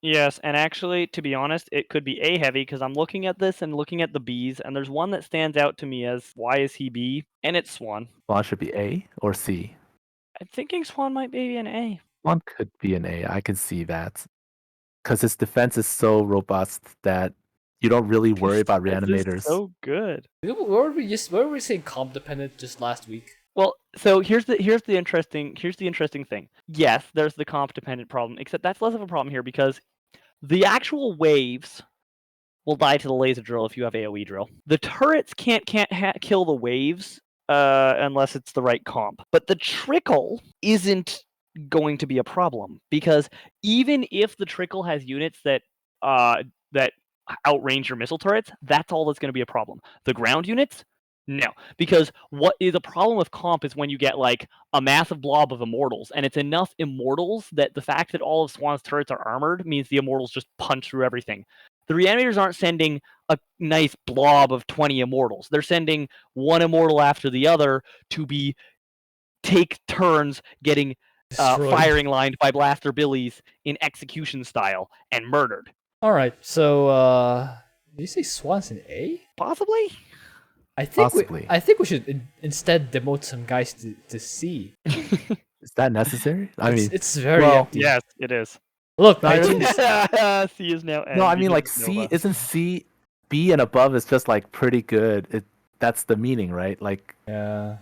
Yes, and actually, to be honest, it could be A heavy because I'm looking at this and looking at the Bs, and there's one that stands out to me as why is he B, and it's Swann. Swann should be A or C. I'm thinking Swann might be an A. Swann could be an A. I can see that because his defense is so robust that you don't really worry about reanimators. It's so good. Where were we saying comp dependent just last week? Well, so here's the interesting thing. Yes, there's the comp dependent problem, except that's less of a problem here because the actual waves will die to the laser drill if you have AoE drill. The turrets can't kill the waves unless it's the right comp. But the trickle isn't going to be a problem because even if the trickle has units that outrange your missile turrets, that's all that's going to be a problem. The ground units, no, because what is a problem with comp is when you get like a massive blob of immortals, and it's enough immortals that the fact that all of Swann's turrets are armored means the immortals just punch through everything. The reanimators aren't sending a nice blob of 20 immortals. They're sending one immortal after the other to take turns getting firing lined by Blaster Billies in execution style and murdered. All right, so did you say Swann's in A? Possibly. I think we should instead demote some guys to C. Is that necessary? It's very empty. Yes, it is. Look, C is now N. No, I mean like C isn't C, B and above is just like pretty good. That's the meaning, right? Like yeah.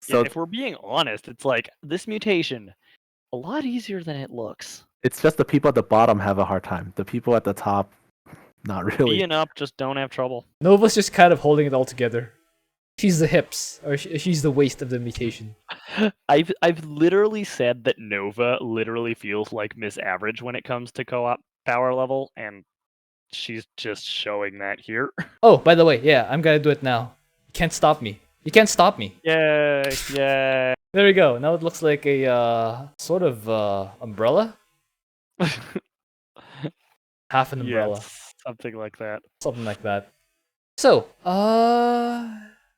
So if we're being honest, it's like this mutation a lot easier than it looks. It's just the people at the bottom have a hard time. The people at the top, not really. B and up just don't have trouble. Nova's just kind of holding it all together. She's the hips, or she's the waist of the mutation. I've literally said that Nova literally feels like Miss Average when it comes to co-op power level, and she's just showing that here. Oh, by the way, yeah, I'm gonna do it now. You can't stop me. You can't stop me. Yay! There we go. Now it looks like a sort of umbrella. Half an umbrella. Yes, something like that. Something like that. So,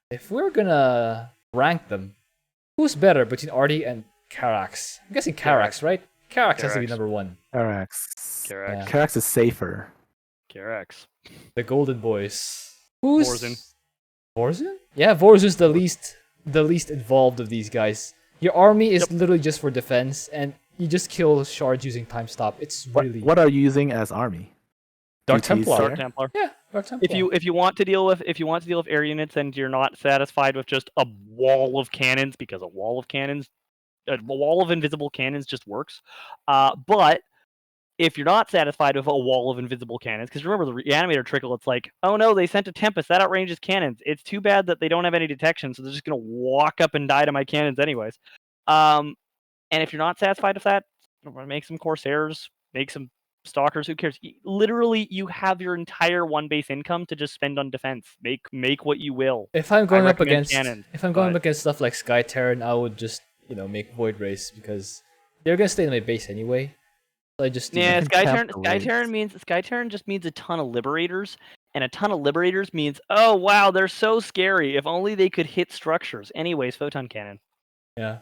if we're gonna rank them, who's better between Artie and Karax? I'm guessing Karax, right? Karax has to be number one. Karax. Yeah. Karax is safer. Karax. The Golden Boys. Who's Vorazun. Vorazun? Yeah, Vorazun's the least involved of these guys. Your army is literally just for defense, and you just kill shards using time stop. It's really what are you using as army? Dark Templar. Dark Templar. Yeah, Dark Templar. If you want to deal with air units and you're not satisfied with just a wall of cannons, because a wall of invisible cannons just works. But if you're not satisfied with a wall of invisible cannons, because remember the Reanimator trickle, it's like, oh no, they sent a Tempest that outranges cannons. It's too bad that they don't have any detection, so they're just gonna walk up and die to my cannons anyways. And if you're not satisfied with that, make some Corsairs, make some Stalkers. Who cares? Literally, you have your entire one base income to just spend on defense. Make what you will. If I'm going up recommend against cannons, up against stuff like Sky Terran, I would just make Void Rays because they're gonna stay in my base anyway. So I just do Yeah, that. Sky Terran just means a ton of Liberators, and a ton of Liberators means, oh wow, they're so scary. If only they could hit structures. Anyways, Photon Cannon. Yeah.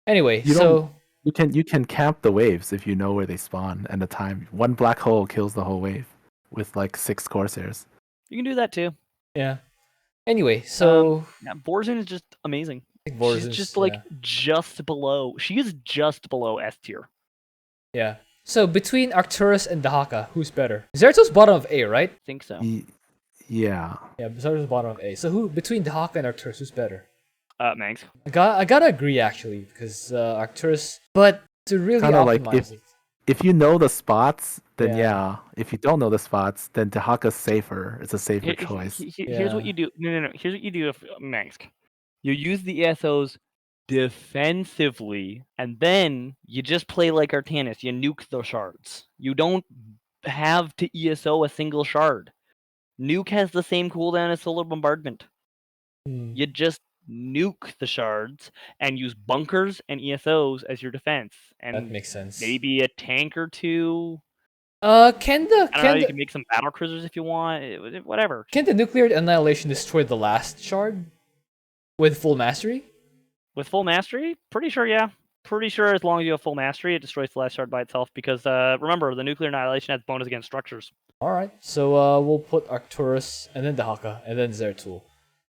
Anyway, You so don't. You can camp the waves if you know where they spawn and the time. One black hole kills the whole wave with like 6 Corsairs. You can do that too. yeah. Anyway, so Yeah, Vorazun is just amazing. I think She's Vorazun's- just like yeah. just below. She is just below S tier. Yeah. So between Arcturus and Dehaka, who's better? Zeratul's bottom of A, right? I think so. Yeah. Yeah, Zeratul's bottom of A. So who between Dehaka and Arcturus, who's better? Manx. I gotta agree actually because Arcturus, but to really Kinda like optimize it. If you know the spots, then Yeah. yeah. If you don't know the spots, then Dehaka's safer. It's a safer Here- choice. Here's what Yeah. you do. No. Here's what you do if Manx. You use the ESOs defensively, and then you just play like Artanis. You nuke the shards. You don't have to ESO a single shard. Nuke has the same cooldown as Solar Bombardment. You just nuke the shards and use bunkers and ESOs as your defense, That and makes sense. maybe a tank or two. Can I don't know. can You the, can make some battle cruisers if you want. Whatever. can the nuclear annihilation destroy the last shard with full mastery? With full mastery? Pretty sure, yeah. Pretty sure as long as you have full mastery, it destroys the last shard by itself. Because remember, the nuclear annihilation has bonus against structures. All right. So we'll put Arcturus and then Dehaka and then Zeratul.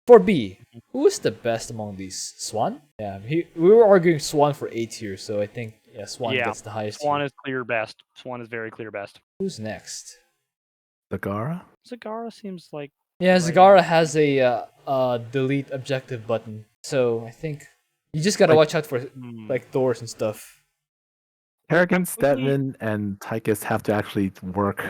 For B, who is the best among these? Swann? Yeah, we were arguing Swann for A tier, so I think Swann Yeah, gets the highest. Swann tier. is clear best. Swann is very clear best. Who's next? Zagara? Zagara seems like Yeah, Right. Zagara has a delete objective button, so I think you just gotta watch out for like doors and stuff. Kerrigan, Absolutely. Stetmann, and Tychus have to actually work.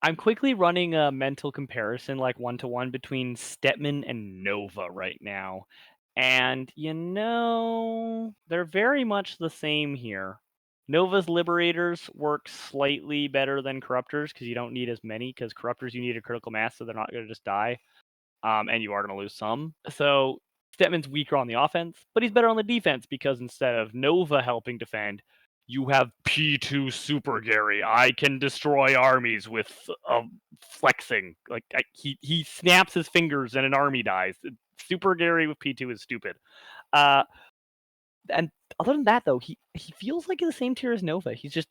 I'm quickly running a mental comparison, like 1-to-1, between Stetmann and Nova right now. And, they're very much the same here. Nova's Liberators work slightly better than Corruptors, because you don't need as many, because Corruptors you need a critical mass, so they're not going to just die. And you are going to lose some. So, Stetmann's weaker on the offense, but he's better on the defense, because instead of Nova helping defend, you have P2 Super Gary. I can destroy armies with flexing. Like he snaps his fingers and an army dies. Super Gary with P2 is stupid. And other than that, though, he feels like the same tier as Nova. He's just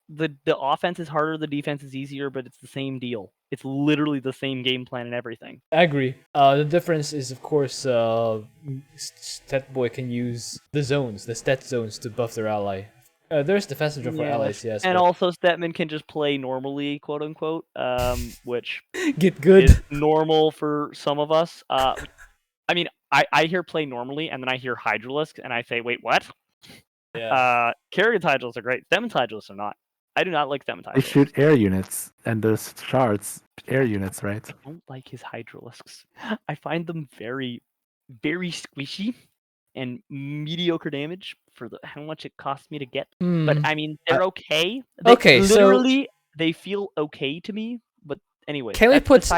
the offense is harder, the defense is easier, but it's the same deal. It's literally the same game plan and everything. I agree. The difference is, of course, Stetboy can use the zones, the stat zones, to buff their ally. There's defensive for allies, yes. And but also, Stetmann can just play normally, quote unquote, which get good. is normal for some of us. I mean, I hear play normally, and then I hear Hydralisk, and I say, wait, what? Yeah. Kerrigan's Hydralisks are great. Stetmann's Hydralisks are not. I do not like Stetmann's They Hydralisks. shoot air units, and the shards, air units, right? I don't like his Hydralisks. I find them very, very squishy and mediocre damage for how much it costs me to get. But I mean, they're okay. Okay, literally, they feel okay to me. But anyway, can we put? So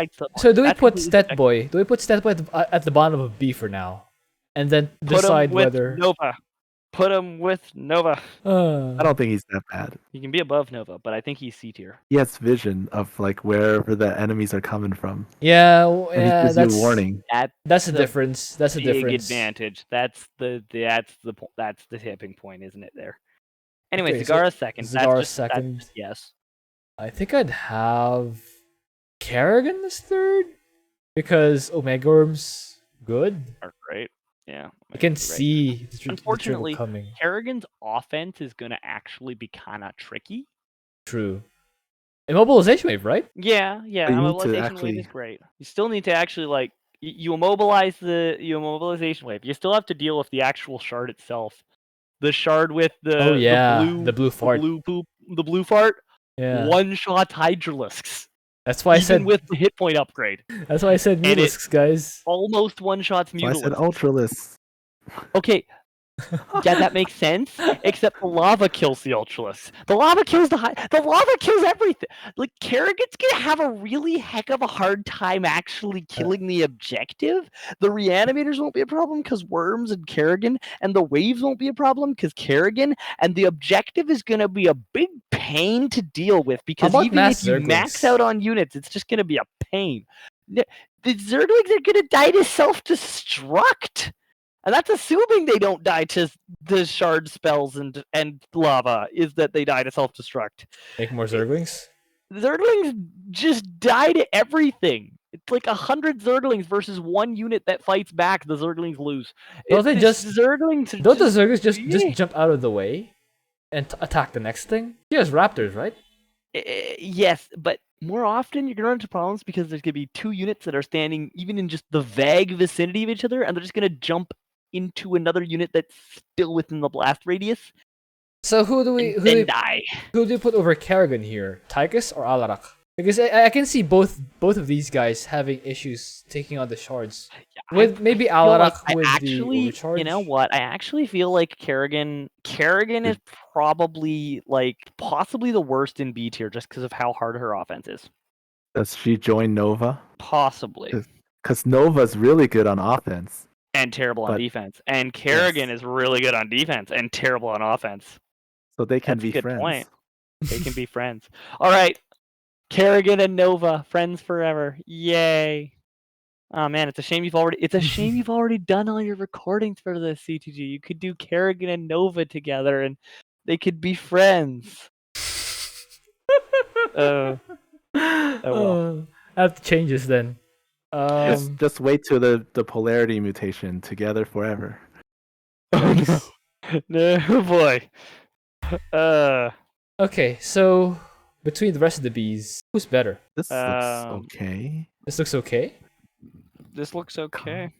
do we that's put completely Stetboy? Do we put Stetboy at the bottom of B for now, and then Put him decide with whether? Nova. Put him with Nova. I don't think he's that bad. He can be above Nova, but I think he's C tier. He has vision of like wherever the enemies are coming from. Yeah, And he gives that's you a warning. That's the difference. That's the Big difference. advantage. That's the tipping point, isn't it? There. Anyway, Okay, so Zagara's second. Zagara's second. Yes. I think I'd have Kerrigan as third because Omega Worm's good. Are great. Yeah. I can Right. see the triple Unfortunately, coming. Kerrigan's offense is going to actually be kind of tricky. True. Immobilization wave, right? Yeah. But you need to Immobilization actually- wave is great. You still need to actually like you immobilize the immobilization wave. You still have to deal with the actual shard itself. The shard with the blue fart. The blue fart. Yeah. One shot Hydralisks. That's why I Even said. with the hit point upgrade. That's why I said And it- Mutalisks, guys. Almost one shots So I said Mutalisks. Ultralisk. Okay, Yeah, that makes sense. Except the lava kills the Ultralisk. The lava kills the lava kills everything. Like Kerrigan's gonna have a really heck of a hard time actually killing the objective. The Reanimators won't be a problem because Worms and Kerrigan, and the waves won't be a problem because Kerrigan, and the objective is gonna be a big pain to deal with because about even mass if you max Zerglings? out on units, it's just gonna be a pain. The Zerglings are gonna die to self-destruct. And that's assuming they don't die to the shard spells and lava, is that they die to self-destruct. Make more Zerglings? Zerglings just die to everything. It's like 100 Zerglings versus one unit that fights back, the Zerglings lose. Don't they just Zerglings don't the just, Zerglings just jump out of the way and attack the next thing? He has Raptors, right? yes, but more often you're gonna run into problems because there's gonna be two units that are standing even in just the vague vicinity of each other, and they're just gonna jump into another unit that's still within the blast radius. So who do we Die. put over Kerrigan here? Tychus or Alarak? Because I can see both of these guys having issues taking on the shards. With maybe Alarak with the overcharge. You know what? I actually feel like Kerrigan is probably like possibly the worst in B tier just because of how hard her offense is. Does she join Nova? Possibly. Because Nova's really good on offense. And terrible on defense. And Kerrigan is really good on defense and terrible on offense. So they can That's be a good friends. point. They can be friends. All right. Kerrigan and Nova, friends forever. Yay. Oh man, it's a shame you've already done all your recordings for the CTG. You could do Kerrigan and Nova together and they could be friends. Oh well. I have to change this then. Just wait till the polarity mutation together forever. Nice. No boy. Okay, so between the rest of the bees, who's better? This looks okay. This looks okay. This looks okay.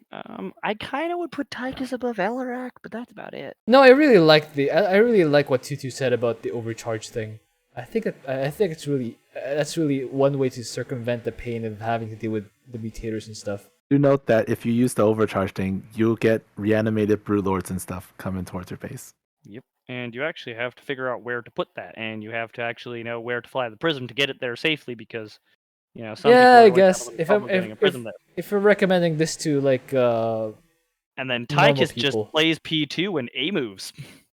I kind of would put Tychus above Alarak, but that's about it. No, I really like what Tutu said about the overcharge thing. I think it's really that's really one way to circumvent the pain of having to deal with the mutators and stuff. Do note that if you use the overcharge thing, you'll get reanimated Broodlords and stuff coming towards your base. Yep. And you actually have to figure out where to put that, and you have to actually know where to fly the prism to get it there safely because, you know, some people are I guess if we're recommending this to like and then Tychus just plays P2 and A moves.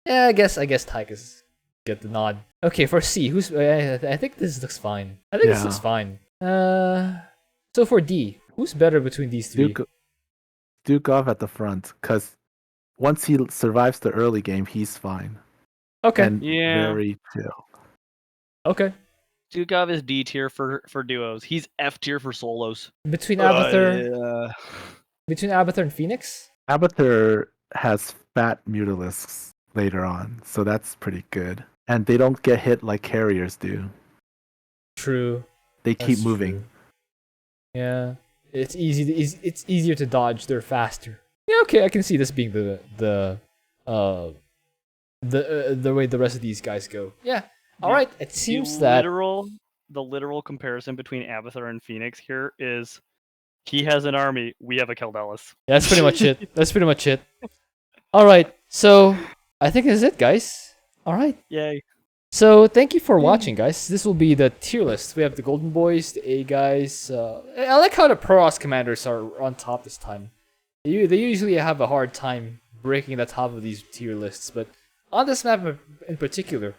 Yeah, I guess Tychus get the nod. Okay, for C, who's I think this looks fine. This looks fine. So for D, who's better between these three? Stukov at the front, because once he survives the early game, he's fine. Okay. And very chill. Okay. Stukov is D tier for duos. He's F tier for solos. Between Abathur and Fenix? Abathur has fat Mutalisks later on, so that's pretty good. And they don't get hit like carriers do. True. They keep moving. True. Yeah. It's easier to dodge, they're faster. Yeah, okay, I can see this being the way the rest of these guys go. Yeah. All right. It seems the literal comparison between Abathur and Fenix here is he has an army, we have a Keldelis. Yeah, that's pretty much it. All right. So I think that's it, guys. All right. Yay. So thank you for watching, guys. This will be the tier list. We have the Golden Boys, the A guys. I like how the Protoss commanders are on top this time. They usually have a hard time breaking the top of these tier lists, but on this map in particular,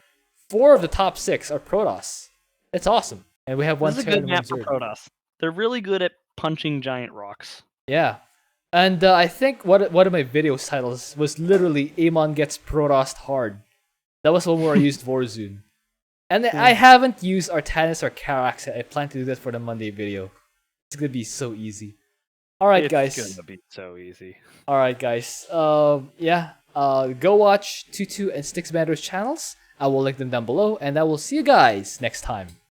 4 of the top 6 are Protoss. It's awesome. And we have one This is a good map for Protoss. They're really good at punching giant rocks. Yeah. And I think one of my video titles was literally Amon gets Protoss hard. That was one where I used Vorazun. And I haven't used Artanis or Karax yet. I plan to do that for the Monday video. It's gonna be so easy. Alright, guys. It's gonna be so easy. Alright, guys. Go watch Tutu and Stixmander's channels. I will link them down below, and I will see you guys next time.